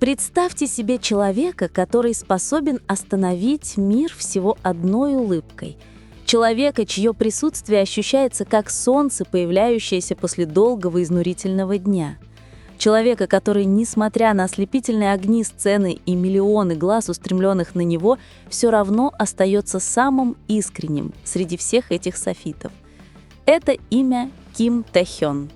Представьте себе человека, который способен остановить мир всего одной улыбкой. Человека, чье присутствие ощущается как солнце, появляющееся после долгого изнурительного дня. Человека, который, несмотря на ослепительные огни сцены и миллионы глаз, устремленных на него, все равно остается самым искренним среди всех этих софитов. Это имя Ким Тэ-хён.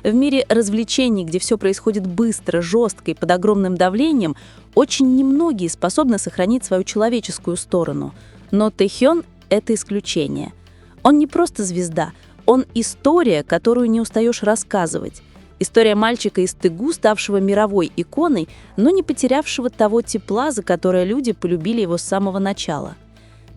В мире развлечений, где все происходит быстро, жестко и под огромным давлением, очень немногие способны сохранить свою человеческую сторону. Но Тэ-хён — это исключение. Он не просто звезда, он история, которую не устаешь рассказывать. История мальчика из Тэгу, ставшего мировой иконой, но не потерявшего того тепла, за которое люди полюбили его с самого начала.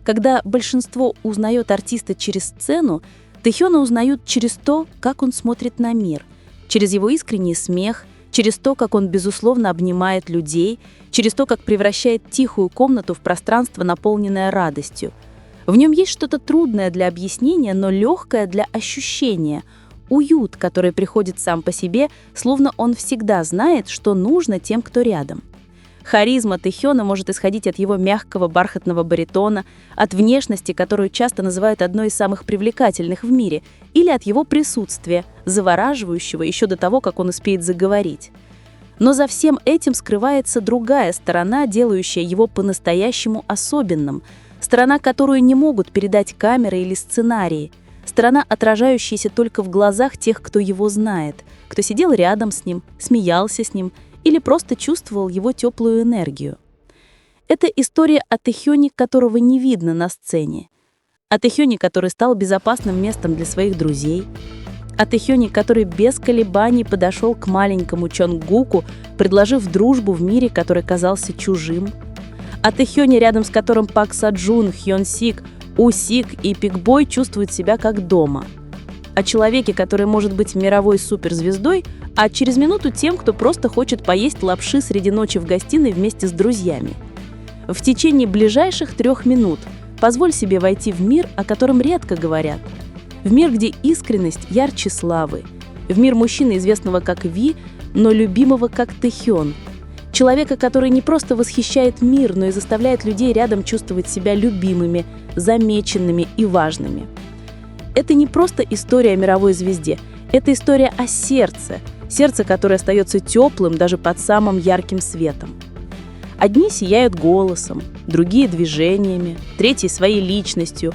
Когда большинство узнает артиста через сцену, Тэ-хёна узнают через то, как он смотрит на мир, через его искренний смех, через то, как он безусловно обнимает людей, через то, как превращает тихую комнату в пространство, наполненное радостью. В нем есть что-то трудное для объяснения, но легкое для ощущения. Уют, который приходит сам по себе, словно он всегда знает, что нужно тем, кто рядом. Харизма Тэ-хёна может исходить от его мягкого бархатного баритона, от внешности, которую часто называют одной из самых привлекательных в мире, или от его присутствия, завораживающего еще до того, как он успеет заговорить. Но за всем этим скрывается другая сторона, делающая его по-настоящему особенным, сторона, которую не могут передать камеры или сценарии, сторона, отражающаяся только в глазах тех, кто его знает, кто сидел рядом с ним, смеялся с ним или просто чувствовал его теплую энергию. Это история о Тэ-хёне, которого не видно на сцене, о Тэ-хёне, который стал безопасным местом для своих друзей, о Тэ-хёне, который без колебаний подошел к маленькому Чонгуку, предложив дружбу в мире, который казался чужим, о Тэ-хёне, рядом с которым Пак Саджун, Хён Сик, У Сик и Пик-бой чувствуют себя как дома. О человеке, который может быть мировой суперзвездой, а через минуту тем, кто просто хочет поесть лапши среди ночи в гостиной вместе с друзьями. В течение ближайших 3 минут позволь себе войти в мир, о котором редко говорят. В мир, где искренность ярче славы. В мир мужчины, известного как Ви, но любимого как Тэ-хён. Человека, который не просто восхищает мир, но и заставляет людей рядом чувствовать себя любимыми, замеченными и важными. Это не просто история о мировой звезде, это история о сердце, которое остается теплым даже под самым ярким светом. Одни сияют голосом, другие движениями, третьи своей личностью.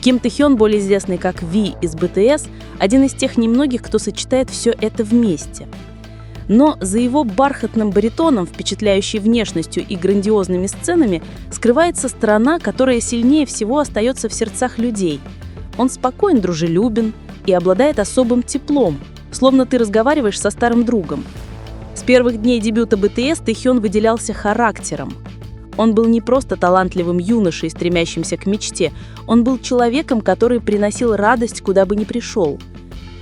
Ким Тэ-хён, более известный как Ви из БТС, один из тех немногих, кто сочетает все это вместе. Но за его бархатным баритоном, впечатляющей внешностью и грандиозными сценами, скрывается сторона, которая сильнее всего остается в сердцах людей. Он спокоен, дружелюбен и обладает особым теплом, словно ты разговариваешь со старым другом. С первых дней дебюта БТС Тэ-хён выделялся характером. Он был не просто талантливым юношей, стремящимся к мечте, он был человеком, который приносил радость, куда бы ни пришел.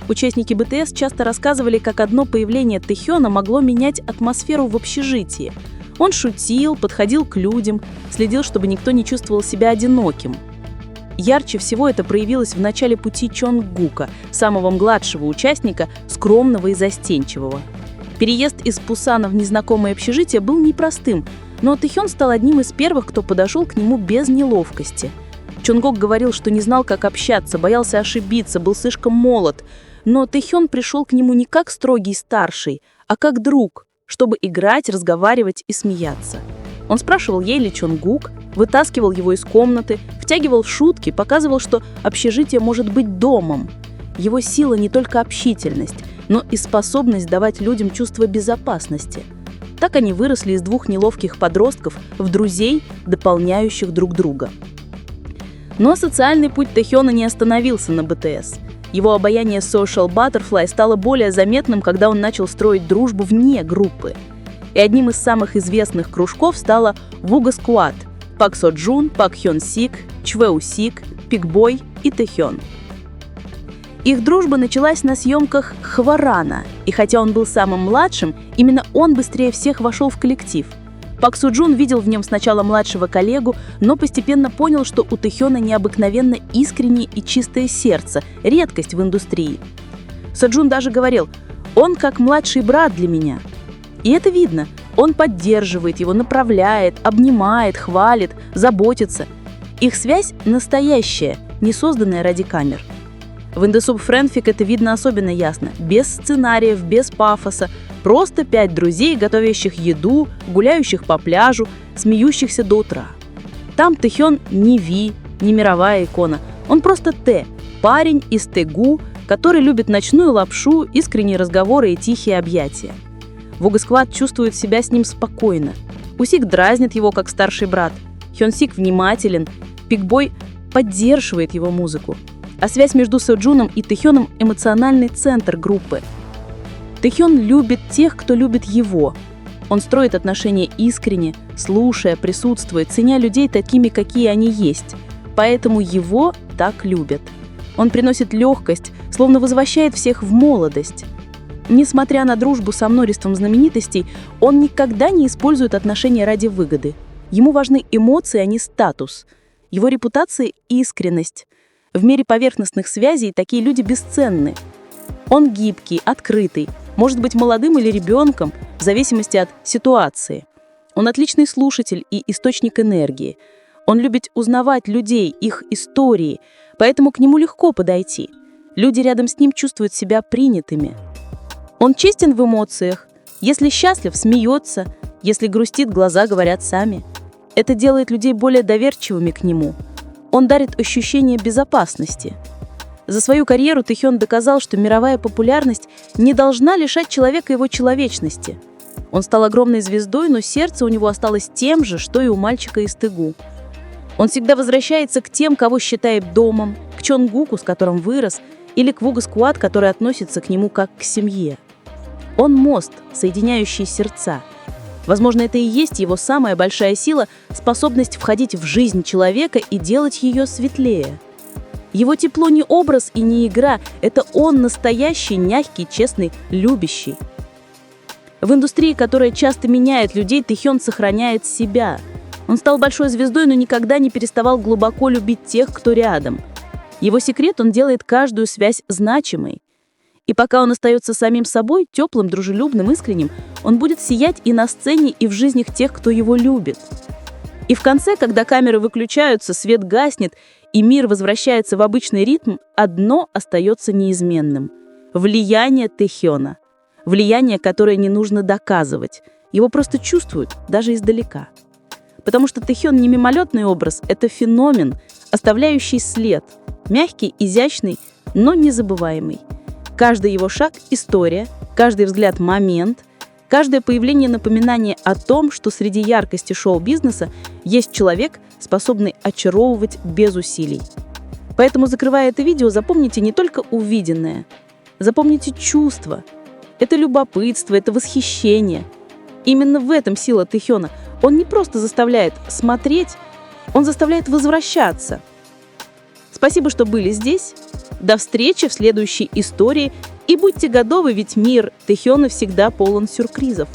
Участники БТС часто рассказывали, как одно появление Тэ-хёна могло менять атмосферу в общежитии. Он шутил, подходил к людям, следил, чтобы никто не чувствовал себя одиноким. Ярче всего это проявилось в начале пути Чонгука, самого младшего участника, скромного и застенчивого. Переезд из Пусана в незнакомое общежитие был непростым, но Тэ-хён стал одним из первых, кто подошел к нему без неловкости. Чонгук говорил, что не знал, как общаться, боялся ошибиться, был слишком молод. Но Тэ-хён пришел к нему не как строгий старший, а как друг, чтобы играть, разговаривать и смеяться. Он спрашивал Ейли Чонгук, вытаскивал его из комнаты, втягивал в шутки, показывал, что общежитие может быть домом. Его сила не только общительность, но и способность давать людям чувство безопасности. Так они выросли из 2 неловких подростков в друзей, дополняющих друг друга. Но социальный путь Тэ-хёна не остановился на БТС. Его обаяние Social Butterfly стало более заметным, когда он начал строить дружбу вне группы. И одним из самых известных кружков стала Вуга Squad – Пак Соджун, Пак Хён Сик, Чвэ У Сик, Пик-бой и Тэ-хён. Их дружба началась на съемках «Хварана», и хотя он был самым младшим, именно он быстрее всех вошел в коллектив. Пак Суджун видел в нем сначала младшего коллегу, но постепенно понял, что у Тэ-хёна необыкновенно искреннее и чистое сердце, редкость в индустрии. Соджун даже говорил: «Он как младший брат для меня». И это видно. Он поддерживает его, направляет, обнимает, хвалит, заботится. Их связь настоящая, не созданная ради камер. В In The Soup Fanfic это видно особенно ясно. Без сценариев, без пафоса. Просто 5 друзей, готовящих еду, гуляющих по пляжу, смеющихся до утра. Там Тэхён не Ви, не мировая икона. Он просто Тэ, парень из Тэгу, который любит ночную лапшу, искренние разговоры и тихие объятия. Вугасхват чувствует себя с ним спокойно. Усик дразнит его как старший брат. Хёнсик внимателен. Пикбой поддерживает его музыку. А связь между Соджуном и Тэхёном – эмоциональный центр группы. Тэхён любит тех, кто любит его. Он строит отношения искренне, слушая, присутствуя, ценя людей такими, какие они есть. Поэтому его так любят. Он приносит легкость, словно возвращает всех в молодость. Несмотря на дружбу со множеством знаменитостей, он никогда не использует отношения ради выгоды. Ему важны эмоции, а не статус. Его репутация – искренность. В мире поверхностных связей такие люди бесценны. Он гибкий, открытый, может быть молодым или ребенком, в зависимости от ситуации. Он отличный слушатель и источник энергии. Он любит узнавать людей, их истории, поэтому к нему легко подойти. Люди рядом с ним чувствуют себя принятыми. Он честен в эмоциях. Если счастлив, смеется. Если грустит, глаза говорят сами. Это делает людей более доверчивыми к нему. Он дарит ощущение безопасности. За свою карьеру Тэхён доказал, что мировая популярность не должна лишать человека его человечности. Он стал огромной звездой, но сердце у него осталось тем же, что и у мальчика из Тэгу. Он всегда возвращается к тем, кого считает домом, к Чонгуку, с которым вырос, или к Вугасхват, который относится к нему как к семье. Он мост, соединяющий сердца. Возможно, это и есть его самая большая сила – способность входить в жизнь человека и делать ее светлее. Его тепло не образ и не игра – это он настоящий, мягкий, честный, любящий. В индустрии, которая часто меняет людей, Тэхён сохраняет себя. Он стал большой звездой, но никогда не переставал глубоко любить тех, кто рядом. Его секрет – он делает каждую связь значимой. И пока он остается самим собой, теплым, дружелюбным, искренним, он будет сиять и на сцене, и в жизнях тех, кто его любит. И в конце, когда камеры выключаются, свет гаснет, и мир возвращается в обычный ритм, одно остается неизменным – влияние Тэхёна. Влияние, которое не нужно доказывать. Его просто чувствуют, даже издалека. Потому что Тэхён не мимолетный образ, это феномен, оставляющий след. Мягкий, изящный, но незабываемый. Каждый его шаг – история, каждый взгляд – момент, каждое появление – напоминание о том, что среди яркости шоу-бизнеса есть человек, способный очаровывать без усилий. Поэтому, закрывая это видео, запомните не только увиденное, запомните чувства. Это любопытство, это восхищение. Именно в этом сила Тэхёна. Он не просто заставляет смотреть, он заставляет возвращаться. Спасибо, что были здесь. До встречи в следующей истории. И будьте готовы, ведь мир Тэхёна всегда полон сюрпризов.